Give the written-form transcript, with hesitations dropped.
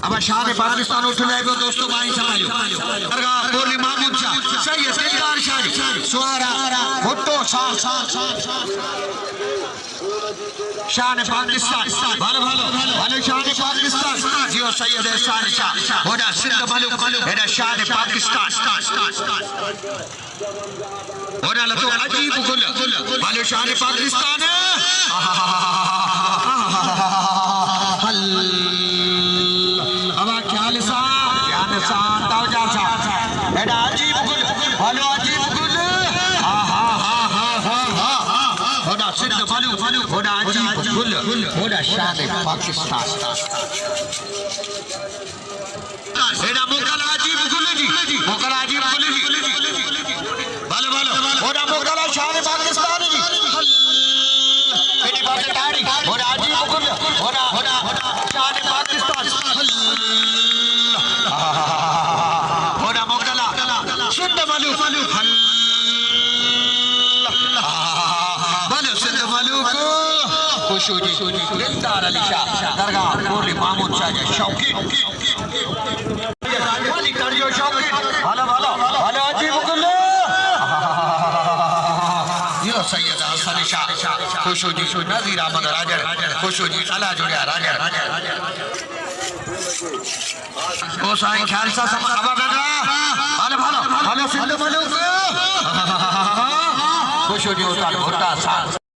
अब शान पाकिस्तान उठ रहे हो दोस्तों भाई समाजो बोली महमूद शाह सही है दिलदार शान सुहारा भुट्टो शान पाकिस्तान भालो भालो भालो शान पाकिस्तान जियो सैयद एहसान शाह होड़ा सिंध मलुक एड़ा शान पाकिस्तान होड़ा लतो अजीब गुल भालो शान पाकिस्तान एड़ा अजीब गुल भालो अजीब गुल होड़ा सिंध मलुक होड़ा अजीब गुल होड़ा शान पाकिस्तान एड़ा मोगल अजीब गुल जी मोगल अजीब गुल जी भालो भालो होड़ा मोगल शान पाकिस्तान जी मेरी बात ताड़ी होड़ा अजीब गुल होड़ा शान पाकिस्तान होड़ा मोगला सिंध मलुक भलो सिंध मलुक खुशू जी दिलदार अली शाह दरगाह बोली महमूद शाह जी शौकीन वाली करजो शौकीन भलो भलो भलो अजीब गुल यो सैयद हसन शाह खुशू जी नजीर अहमद राजर खुशू जी अला जुड़िया राजर ओ साईं ख्याल सा समा अबा बेटा भलो भलो भलो सिंध मलुक खुशू जी उस्ताद भुट्टा साहब